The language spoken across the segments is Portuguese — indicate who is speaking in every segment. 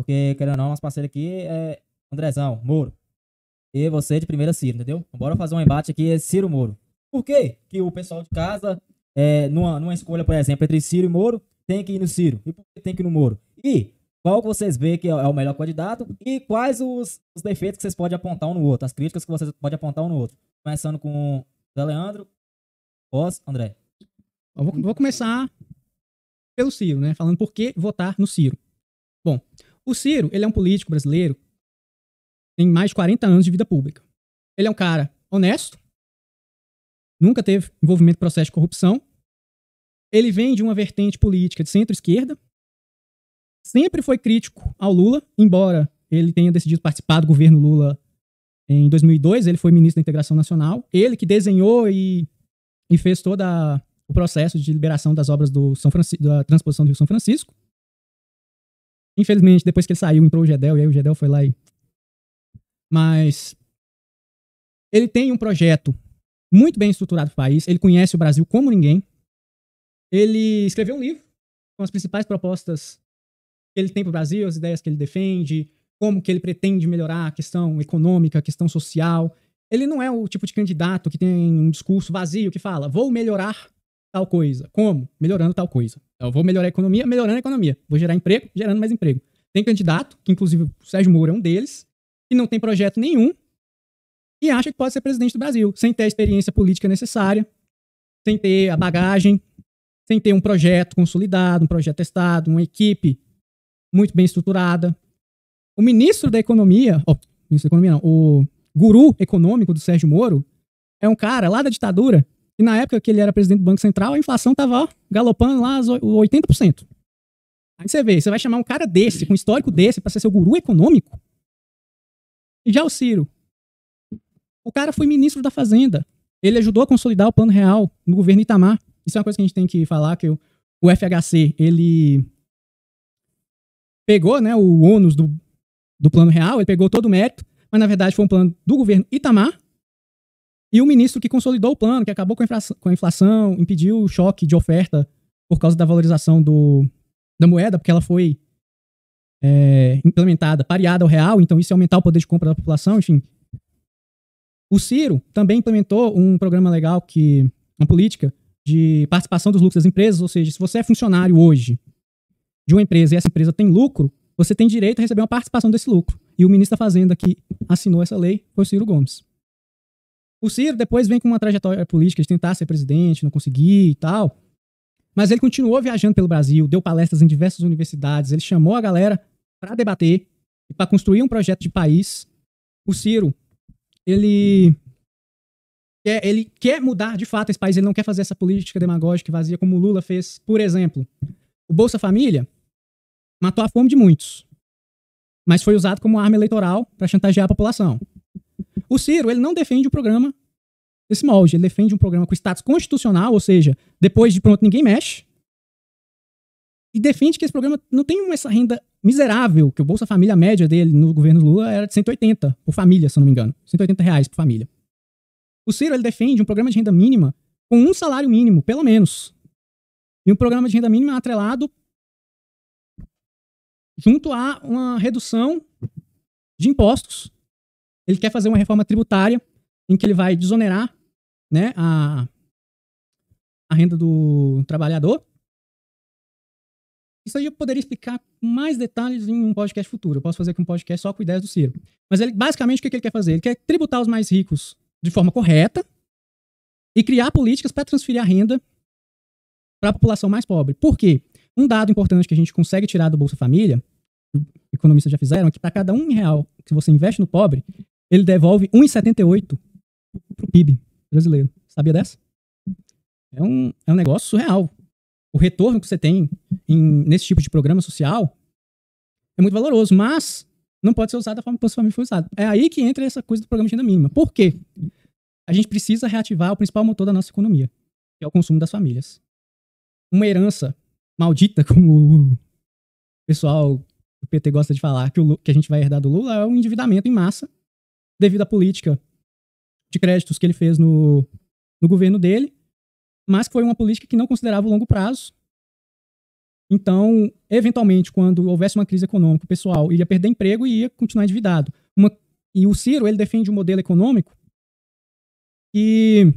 Speaker 1: Porque, querendo ou não, nosso parceiro aqui é Andrezão, Moro. E você de primeira Ciro, entendeu? Bora fazer um embate aqui, é Ciro Moro. Por quê que o pessoal de casa, numa escolha, por exemplo, entre Ciro e Moro, tem que ir no Ciro? E por que tem que ir no Moro? E qual que vocês veem que é o melhor candidato? E quais os defeitos que vocês podem apontar um no outro? As críticas que vocês podem apontar um no outro? Começando com o Zé Leandro, Pós, André.
Speaker 2: Eu vou começar pelo Ciro, né? Falando por que votar no Ciro. Bom, o Ciro, ele é um político brasileiro, tem mais de 40 anos de vida pública. Ele é um cara honesto, nunca teve envolvimento em processo de corrupção. Ele vem de uma vertente política de centro-esquerda, sempre foi crítico ao Lula, embora ele tenha decidido participar do governo Lula em 2002, ele foi ministro da Integração Nacional, ele que desenhou e fez todo o processo de liberação das obras da transposição do Rio São Francisco. Infelizmente, depois que ele saiu, entrou o Gedel, e aí o Gedel foi lá e... Mas ele tem um projeto muito bem estruturado para o país, ele conhece o Brasil como ninguém. Ele escreveu um livro com as principais propostas que ele tem para o Brasil, as ideias que ele defende, como que ele pretende melhorar a questão econômica, a questão social. Ele não é o tipo de candidato que tem um discurso vazio que fala, vou melhorar tal coisa. Como? Melhorando tal coisa. Eu vou melhorar a economia, melhorando a economia. Vou gerar emprego, gerando mais emprego. Tem candidato, que inclusive o Sérgio Moro é um deles, que não tem projeto nenhum e acha que pode ser presidente do Brasil, sem ter a experiência política necessária, sem ter a bagagem, sem ter um projeto consolidado, um projeto testado, uma equipe muito bem estruturada. O ministro da Economia, ministro da Economia não, o guru econômico do Sérgio Moro, é um cara lá da ditadura, e na época que ele era presidente do Banco Central, a inflação tava galopando lá 80%. Aí você vai chamar um cara desse, com um histórico desse, pra ser seu guru econômico? E já o Ciro, o cara foi ministro da Fazenda. Ele ajudou a consolidar o Plano Real no governo Itamar. Isso é uma coisa que a gente tem que falar, que o FHC, ele pegou, né, o ônus do Plano Real, ele pegou todo o mérito, mas na verdade foi um plano do governo Itamar, e o ministro que consolidou o plano, que acabou com a inflação, impediu o choque de oferta por causa da valorização da moeda, porque ela foi implementada, pareada ao real, então isso ia aumentar o poder de compra da população, enfim. O Ciro também implementou um programa legal, uma política de participação dos lucros das empresas, ou seja, se você é funcionário hoje de uma empresa e essa empresa tem lucro, você tem direito a receber uma participação desse lucro. E o ministro da Fazenda que assinou essa lei foi o Ciro Gomes. O Ciro depois vem com uma trajetória política de tentar ser presidente, não conseguir e tal, mas ele continuou viajando pelo Brasil, deu palestras em diversas universidades, ele chamou a galera para debater e para construir um projeto de país. O Ciro, ele quer mudar de fato esse país, ele não quer fazer essa política demagógica e vazia como o Lula fez. Por exemplo, o Bolsa Família matou a fome de muitos, mas foi usado como arma eleitoral para chantagear a população. O Ciro, ele não defende o programa desse molde, ele defende um programa com status constitucional, ou seja, depois de pronto ninguém mexe, e defende que esse programa não tem essa renda miserável, que o Bolsa Família, a média dele no governo Lula era de 180 por família, se eu não me engano, R$180 por família. O Ciro, ele defende um programa de renda mínima com um salário mínimo, pelo menos, e um programa de renda mínima atrelado junto a uma redução de impostos. Ele quer fazer uma reforma tributária em que ele vai desonerar, né, a renda do trabalhador. Isso aí eu poderia explicar com mais detalhes em um podcast futuro. Eu posso fazer aqui um podcast só com ideias do Ciro. Mas ele, basicamente, o que ele quer fazer? Ele quer tributar os mais ricos de forma correta e criar políticas para transferir a renda para a população mais pobre. Por quê? Um dado importante que a gente consegue tirar do Bolsa Família, economistas já fizeram, é que para cada R$1 que você investe no pobre, ele devolve 1,78 pro PIB brasileiro. Sabia dessa? É um negócio surreal. O retorno que você tem nesse tipo de programa social é muito valoroso, mas não pode ser usado da forma que o Bolsa Família foi usado. É aí que entra essa coisa do programa de renda mínima. Por quê? A gente precisa reativar o principal motor da nossa economia, que é o consumo das famílias. Uma herança maldita, como o pessoal do PT gosta de falar, que a gente vai herdar do Lula, é um endividamento em massa, devido à política de créditos que ele fez no governo dele, mas que foi uma política que não considerava o longo prazo. Então, eventualmente, quando houvesse uma crise econômica, o pessoal iria perder emprego e ia continuar endividado. E o Ciro, ele defende um modelo econômico que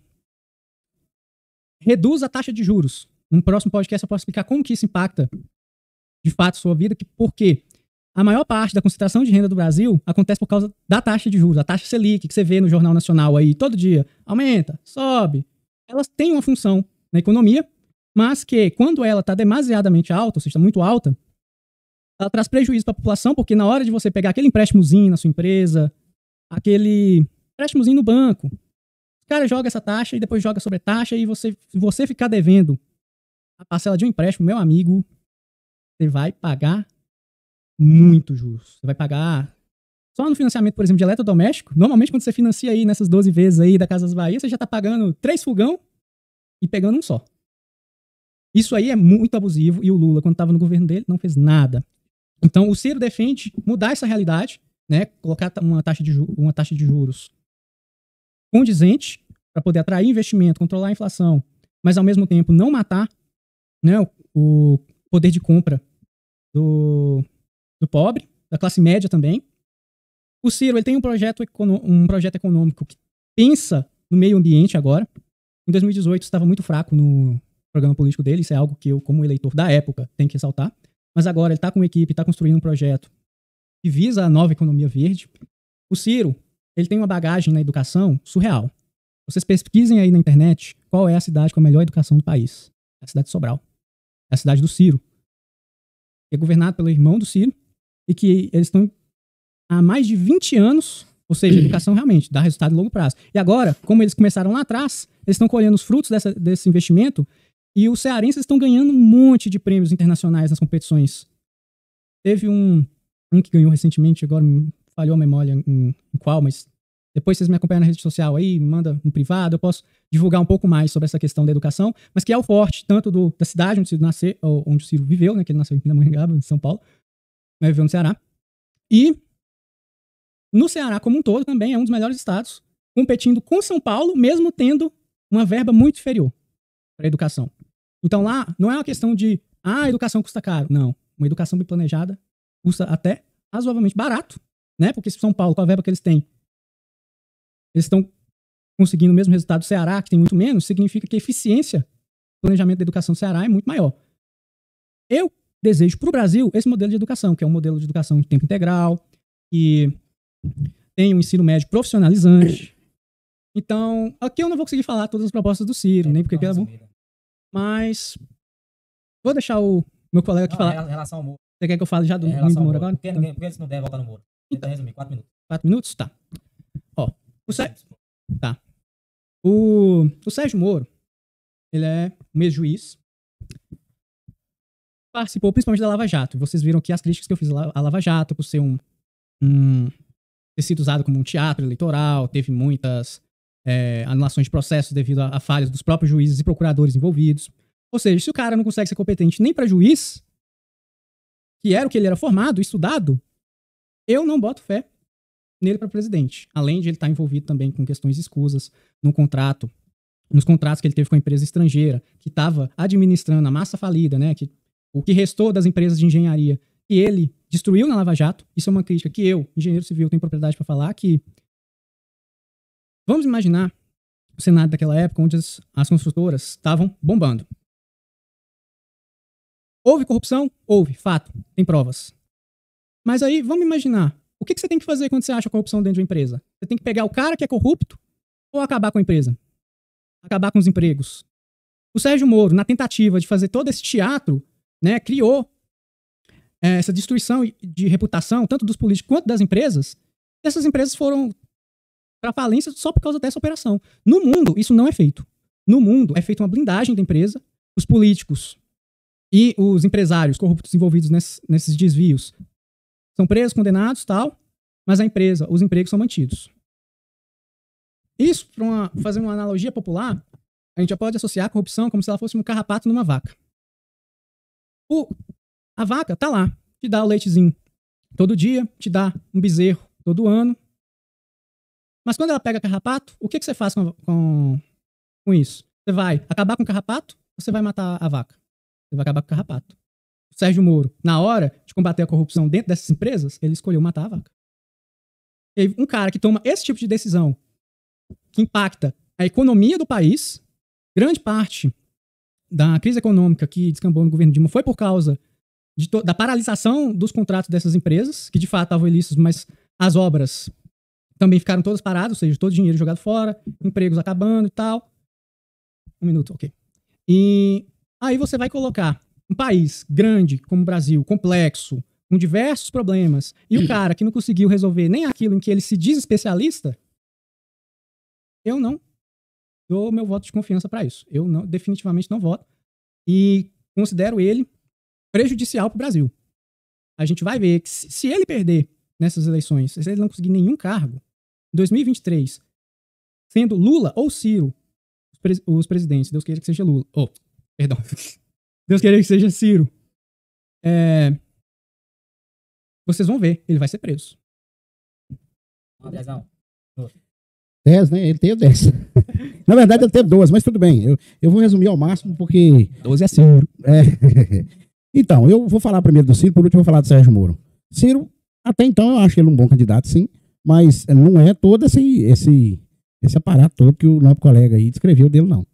Speaker 2: reduz a taxa de juros. No próximo podcast eu posso explicar como que isso impacta, de fato, a sua vida, porque a maior parte da concentração de renda do Brasil acontece por causa da taxa de juros, a taxa Selic, que você vê no Jornal Nacional aí todo dia, aumenta, sobe. Elas têm uma função na economia, mas que, quando ela está demasiadamente alta, ou seja, está muito alta, ela traz prejuízo para a população, porque na hora de você pegar aquele empréstimozinho na sua empresa, aquele empréstimozinho no banco, o cara joga essa taxa e depois joga sobre taxa, e se você ficar devendo a parcela de um empréstimo, meu amigo, você vai pagar muito juros. Você vai pagar só no financiamento, por exemplo, de eletrodoméstico. Normalmente, quando você financia aí nessas 12 vezes aí da Casas Bahia, você já tá pagando 3 fogão e pegando um só. Isso aí é muito abusivo, e o Lula, quando estava no governo dele, não fez nada. Então, o Ciro defende mudar essa realidade, né? Colocar uma taxa de juros condizente para poder atrair investimento, controlar a inflação, mas ao mesmo tempo não matar, né, o poder de compra do pobre, da classe média também. O Ciro, ele tem um projeto econômico que pensa no meio ambiente agora. Em 2018 estava muito fraco no programa político dele, isso é algo que eu, como eleitor da época, tenho que ressaltar. Mas agora ele está com uma equipe, está construindo um projeto que visa a nova economia verde. O Ciro, ele tem uma bagagem na educação surreal. Vocês pesquisem aí na internet qual é a cidade com a melhor educação do país. É a cidade de Sobral. É a cidade do Ciro. É governado pelo irmão do Ciro, e que eles estão há mais de 20 anos, ou seja, a educação realmente dá resultado a longo prazo. E agora, como eles começaram lá atrás, eles estão colhendo os frutos desse investimento, e os cearenses estão ganhando um monte de prêmios internacionais nas competições. Teve um que ganhou recentemente, agora me falhou a memória em qual, mas depois vocês me acompanham na rede social aí, me manda um privado, eu posso divulgar um pouco mais sobre essa questão da educação, mas que é o forte tanto da cidade onde o Ciro nasceu, ou onde o Ciro viveu, né, que ele nasceu em Pindamonhangaba, em São Paulo, mas viveu no Ceará. E no Ceará como um todo também é um dos melhores estados, competindo com São Paulo, mesmo tendo uma verba muito inferior para a educação. Então lá não é uma questão de a educação custa caro. Não. Uma educação bem planejada custa até razoavelmente barato, né? Porque se São Paulo, com a verba que eles têm, eles estão conseguindo o mesmo resultado do Ceará, que tem muito menos, significa que a eficiência do planejamento da educação do Ceará é muito maior. Eu desejo para o Brasil esse modelo de educação, que é um modelo de educação de tempo integral, que tem um ensino médio profissionalizante. Então, aqui eu não vou conseguir falar todas as propostas do Ciro, nem porque é bom. Mas vou deixar o meu colega aqui falar.
Speaker 1: Em relação ao Moro.
Speaker 2: Você quer que eu fale já do Moro agora?
Speaker 1: Por que eles não devem votar no Moro? Tenta resumir, 4 minutos.
Speaker 2: 4 minutos? Tá. Ó, tá. O Sérgio Moro, ele é um ex-juiz, participou principalmente da Lava Jato. Vocês viram aqui as críticas que eu fiz à Lava Jato, por ser ter sido usado como um teatro eleitoral, teve muitas anulações de processos devido a falhas dos próprios juízes e procuradores envolvidos. Ou seja, se o cara não consegue ser competente nem para juiz, que era o que ele era formado, estudado, eu não boto fé nele para presidente. Além de ele estar envolvido também com questões escusas nos contratos que ele teve com a empresa estrangeira, que estava administrando a massa falida, né? O que restou das empresas de engenharia que ele destruiu na Lava Jato. Isso é uma crítica que eu, engenheiro civil, tenho propriedade para falar, que vamos imaginar o cenário daquela época onde as construtoras estavam bombando. Houve corrupção? Houve, fato, tem provas. Mas aí, vamos imaginar, o que você tem que fazer quando você acha corrupção dentro de uma empresa? Você tem que pegar o cara que é corrupto ou acabar com a empresa? Acabar com os empregos? O Sérgio Moro, na tentativa de fazer todo esse teatro, né, criou essa destruição de reputação, tanto dos políticos quanto das empresas, e essas empresas foram para falência só por causa dessa operação. No mundo, isso não é feito. No mundo, é feita uma blindagem da empresa, os políticos e os empresários corruptos envolvidos nesses desvios são presos, condenados, tal, mas a empresa, os empregos são mantidos. Isso, para fazer uma analogia popular, a gente já pode associar a corrupção como se ela fosse um carrapato numa vaca. A vaca tá lá, te dá o leitezinho todo dia, te dá um bezerro todo ano. Mas quando ela pega carrapato, o que você faz com isso? Você vai acabar com o carrapato ou você vai matar a vaca? Você vai acabar com o carrapato. Sérgio Moro, na hora de combater a corrupção dentro dessas empresas, ele escolheu matar a vaca. E um cara que toma esse tipo de decisão, que impacta a economia do país, grande parte da crise econômica que descambou no governo Dilma foi por causa da paralisação dos contratos dessas empresas, que de fato estavam ilícitos, mas as obras também ficaram todas paradas, ou seja, todo o dinheiro jogado fora, empregos acabando e tal. Um minuto, ok. E aí você vai colocar um país grande como o Brasil, complexo, com diversos problemas, e o cara que não conseguiu resolver nem aquilo em que ele se diz especialista, eu não dou meu voto de confiança para isso. Eu não, definitivamente não voto. E considero ele prejudicial para o Brasil. A gente vai ver que se ele perder nessas eleições, se ele não conseguir nenhum cargo, em 2023, sendo Lula ou Ciro os presidentes, Deus queira que seja Lula. Oh, perdão. Deus queira que seja Ciro. Vocês vão ver, ele vai ser preso.
Speaker 1: Andrezão.
Speaker 3: 10, né? Ele teve 10. Na verdade, ele teve 12, mas tudo bem. Eu vou resumir ao máximo, porque...
Speaker 2: 12 é Ciro.
Speaker 3: Então, eu vou falar primeiro do Ciro, por último eu vou falar do Sérgio Moro. Ciro, até então, eu acho ele um bom candidato, sim, mas não é todo esse aparato todo que o nosso colega aí descreveu dele, não.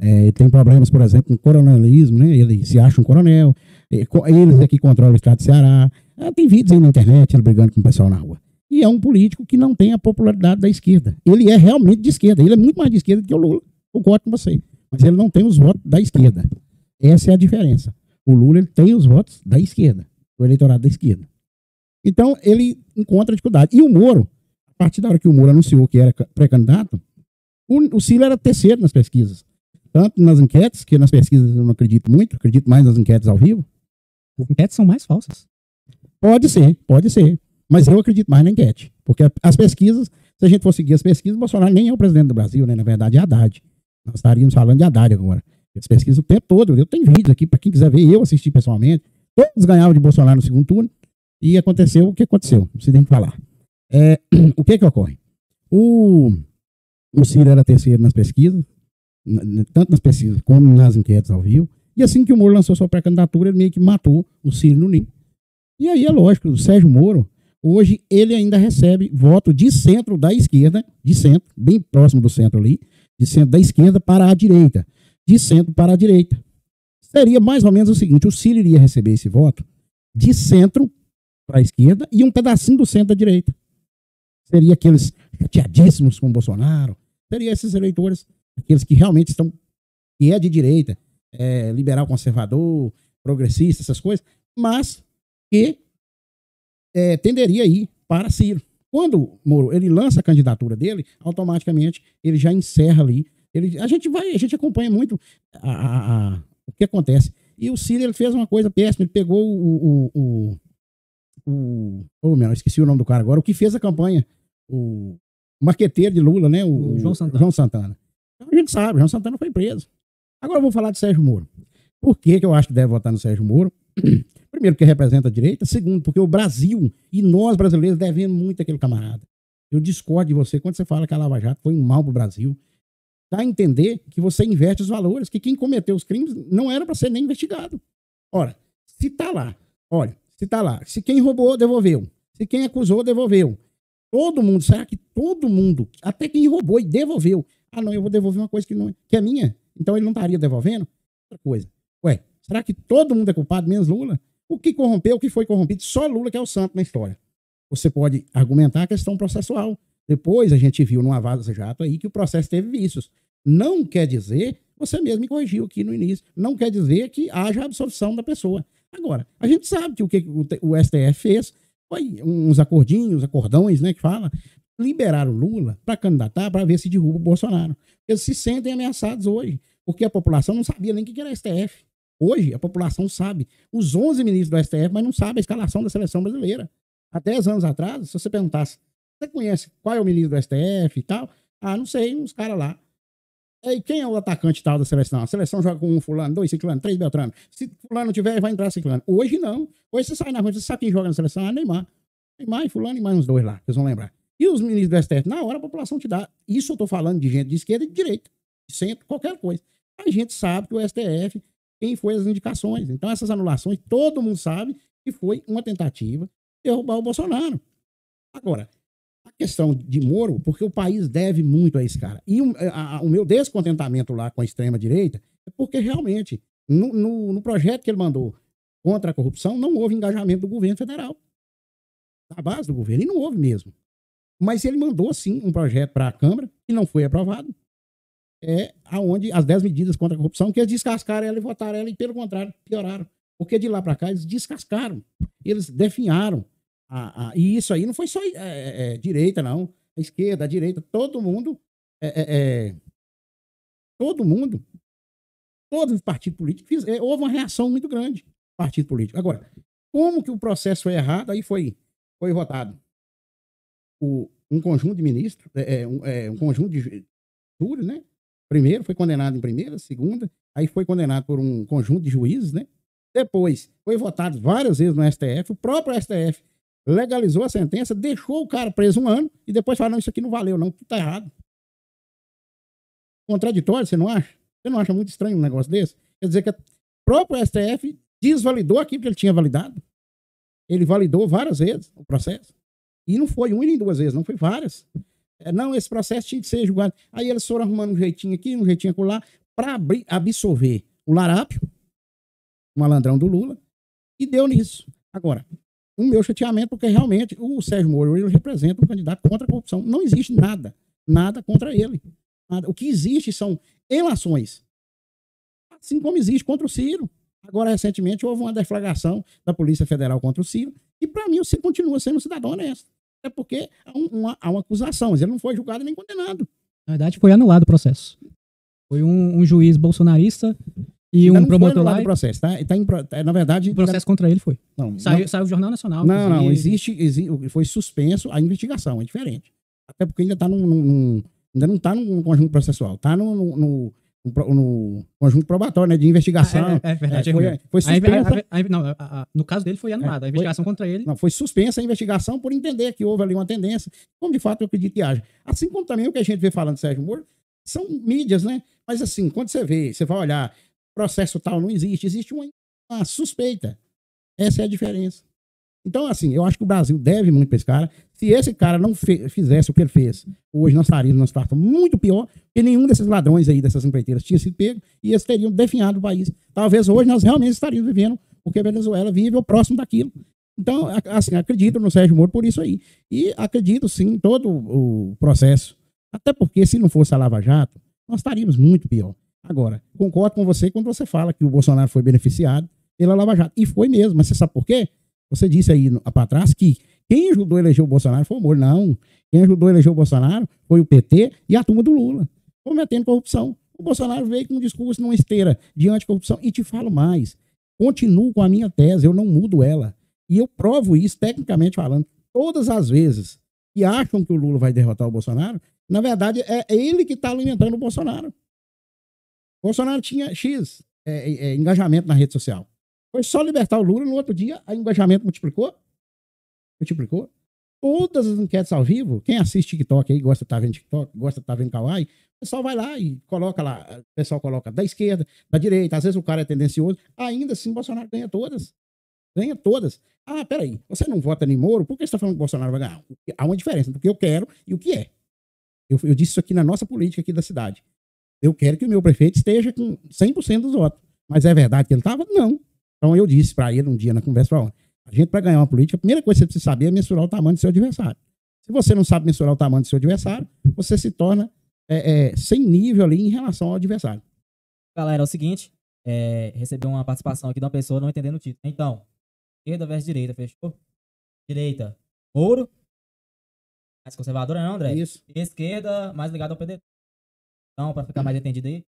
Speaker 3: Ele tem problemas, por exemplo, com coronelismo, né? Ele se acha um coronel, eles aqui controlam o estado do Ceará. Tem vídeos aí na internet, ele brigando com o pessoal na rua. E é um político que não tem a popularidade da esquerda. Ele é realmente de esquerda, ele é muito mais de esquerda que o Lula, concordo com você. Mas ele não tem os votos da esquerda. Essa é a diferença. O Lula ele tem os votos da esquerda, do eleitorado da esquerda. Então, ele encontra dificuldade. E o Moro, a partir da hora que o Moro anunciou que era pré-candidato, o Ciro era terceiro nas pesquisas. Tanto nas enquetes, que nas pesquisas eu não acredito muito, acredito mais nas enquetes ao vivo.
Speaker 2: As enquetes são mais falsas.
Speaker 3: Pode ser. Mas eu acredito mais na enquete. Porque as pesquisas, se a gente for seguir as pesquisas, Bolsonaro nem é o presidente do Brasil, né? Na verdade é Haddad. Nós estaríamos falando de Haddad agora. As pesquisas o tempo todo. Eu tenho vídeos aqui para quem quiser ver, eu assisti pessoalmente. Todos ganhavam de Bolsonaro no segundo turno. E aconteceu o que aconteceu. Não precisa nem falar. O que ocorre? O Ciro era terceiro nas pesquisas, tanto nas pesquisas como nas enquetes ao vivo. E assim que o Moro lançou sua pré-candidatura, ele meio que matou o Ciro no ninho. E aí é lógico, o Sérgio Moro, hoje ele ainda recebe voto de centro da esquerda, de centro, bem próximo do centro ali, de centro da esquerda para a direita, de centro para a direita. Seria mais ou menos o seguinte, o Ciro iria receber esse voto de centro para a esquerda e um pedacinho do centro da direita. Seria aqueles chateadíssimos com o Bolsonaro, seria esses eleitores, aqueles que realmente estão, que é de direita, liberal conservador, progressista, essas coisas, mas que tenderia a ir para Ciro. Quando o Moro ele lança a candidatura dele, automaticamente ele já encerra ali. A gente acompanha muito o que acontece. E o Ciro ele fez uma coisa péssima, ele pegou esqueci o nome do cara agora, o que fez a campanha, o marqueteiro de Lula, né? O João Santana. Então a gente sabe, o João Santana foi preso. Agora eu vou falar de Sérgio Moro. Por que eu acho que deve votar no Sérgio Moro? Primeiro, porque representa a direita. Segundo, porque o Brasil e nós brasileiros devemos muito àquele camarada. Eu discordo de você quando você fala que a Lava Jato foi um mal para o Brasil. Dá a entender que você inverte os valores, que quem cometeu os crimes não era para ser nem investigado. Ora, se tá lá, se quem roubou, devolveu. Se quem acusou, devolveu. Todo mundo, será que todo mundo, até quem roubou e devolveu, não, eu vou devolver uma coisa que é minha, então ele não estaria devolvendo? Outra coisa. Ué, será que todo mundo é culpado, menos Lula? O que corrompeu, o que foi corrompido, só Lula que é o santo na história. Você pode argumentar a questão processual. Depois a gente viu numa Vaza Jato aí que o processo teve vícios. Não quer dizer, você mesmo me corrigiu aqui no início, não quer dizer que haja absolvição da pessoa. Agora, a gente sabe que o que o STF fez foi uns acordões, né, que fala, liberaram Lula para candidatar para ver se derruba o Bolsonaro. Eles se sentem ameaçados hoje, porque a população não sabia nem o que era STF. Hoje, a população sabe. Os 11 ministros do STF, mas não sabe a escalação da seleção brasileira. Há 10 anos atrás, se você perguntasse, você conhece qual é o ministro do STF e tal? Não sei, uns caras lá. E quem é o atacante tal da seleção? A seleção joga com um fulano, 2 ciclano, 3 beltrano. Se fulano tiver, vai entrar ciclano. Hoje não. Hoje você sai na rua, você sabe quem joga na seleção? Neymar. Neymar e fulano e mais uns 2 lá, vocês vão lembrar. E os ministros do STF, na hora a população te dá. Isso eu tô falando de gente de esquerda e de direita, de centro, qualquer coisa. A gente sabe que o STF quem foi as indicações. Então, essas anulações, todo mundo sabe que foi uma tentativa de derrubar o Bolsonaro. Agora, a questão de Moro, porque o país deve muito a esse cara. E o meu descontentamento lá com a extrema-direita é porque realmente, no projeto que ele mandou contra a corrupção, não houve engajamento do governo federal, da base do governo, e não houve mesmo. Mas ele mandou, sim, um projeto para a Câmara, que não foi aprovado, aonde as 10 medidas contra a corrupção, que eles descascaram ela e votaram ela, e pelo contrário, pioraram. Porque de lá para cá, eles descascaram, eles definharam. E isso aí não foi só direita, não. A esquerda, a direita, todo mundo, todos os partidos políticos, houve uma reação muito grande do partido político. Agora, como que o processo foi errado, aí foi votado um conjunto de ministros, um conjunto de júris, né? Primeiro foi condenado em primeira, segunda, aí foi condenado por um conjunto de juízes, né? Depois foi votado várias vezes no STF, o próprio STF legalizou a sentença, deixou o cara preso 1 ano e depois falou, não, isso aqui não valeu, não, tudo tá errado. Contraditório, você não acha? Você não acha muito estranho um negócio desse? Quer dizer que o próprio STF desvalidou aquilo que ele tinha validado. Ele validou várias vezes o processo. E não foi 1 e nem 2 vezes, não, foi várias. Não, esse processo tinha que ser julgado. Aí eles foram arrumando um jeitinho aqui, um jeitinho acolá, para absorver o larápio, o malandrão do Lula, e deu nisso. Agora, o meu chateamento, porque realmente o Sérgio Moro ele representa um candidato contra a corrupção. Não existe nada contra ele. Nada. O que existe são relações, assim como existe contra o Ciro. Agora, recentemente, houve uma deflagração da Polícia Federal contra o Ciro, e para mim o Ciro continua sendo um cidadão honesto. É porque há uma acusação, mas ele não foi julgado nem condenado.
Speaker 2: Na verdade, foi anulado o processo. Foi um juiz bolsonarista e um promotor lá.
Speaker 3: O processo, tá? Na verdade,
Speaker 2: o processo contra ele foi. Saiu o Jornal Nacional.
Speaker 3: Não, foi suspenso a investigação, é diferente. Até porque ainda não está no conjunto processual, está no conjunto probatório, né, de investigação.
Speaker 2: É verdade.
Speaker 3: Foi suspensa.
Speaker 2: No caso dele foi anulada a investigação contra ele.
Speaker 3: Não, foi suspensa a investigação por entender que houve ali uma tendência, como de fato eu acredito que haja. Assim como também o que a gente vê falando de Sérgio Moro, são mídias, né? Mas assim, quando você vai olhar, processo tal não existe, existe uma suspeita. Essa é a diferença. Então, assim, eu acho que o Brasil deve muito para esse cara. Se esse cara não fizesse o que ele fez, hoje nós estaríamos numa situação muito pior, porque nenhum desses ladrões aí, dessas empreiteiras, tinha sido pego e eles teriam definhado o país. Talvez hoje nós realmente estaríamos vivendo o que a Venezuela vive ou próximo daquilo. Então, assim, acredito no Sérgio Moro por isso aí. E acredito, sim, em todo o processo. Até porque, se não fosse a Lava Jato, nós estaríamos muito pior. Agora, concordo com você quando você fala que o Bolsonaro foi beneficiado pela Lava Jato. E foi mesmo, mas você sabe por quê? Você disse aí para trás que quem ajudou a eleger o Bolsonaro foi o Moro. Não. Quem ajudou a eleger o Bolsonaro foi o PT e a turma do Lula, cometendo corrupção. O Bolsonaro veio com um discurso numa esteira de anticorrupção. E te falo mais. Continuo com a minha tese, eu não mudo ela. E eu provo isso, tecnicamente falando, todas as vezes que acham que o Lula vai derrotar o Bolsonaro, na verdade é ele que está alimentando o Bolsonaro. O Bolsonaro tinha X engajamento na rede social. Foi só libertar o Lula, no outro dia, o engajamento multiplicou. Todas as enquetes ao vivo, quem assiste TikTok aí, gosta de estar vendo TikTok, gosta de estar vendo Kawaii, o pessoal vai lá e coloca lá, o pessoal coloca da esquerda, da direita, às vezes o cara é tendencioso, ainda assim o Bolsonaro ganha todas. Ganha todas. Ah, peraí, você não vota em Moro, por que você está falando que o Bolsonaro vai ganhar? Há uma diferença do que eu quero e o que é. Eu disse isso aqui na nossa política aqui da cidade. Eu quero que o meu prefeito esteja com 100% dos votos. Mas é verdade que ele estava? Não. Então eu disse para ele um dia na conversa, a gente para ganhar uma política, a primeira coisa que você precisa saber é mensurar o tamanho do seu adversário. Se você não sabe mensurar o tamanho do seu adversário, você se torna sem nível ali em relação ao adversário.
Speaker 1: Galera, é o seguinte, recebi uma participação aqui de uma pessoa não entendendo o título. Então, esquerda versus direita, fechou? Direita, Moro, mais conservadora, não, André?
Speaker 3: Isso.
Speaker 1: Esquerda, mais ligada ao PDT. Então, para ficar mais entendido aí.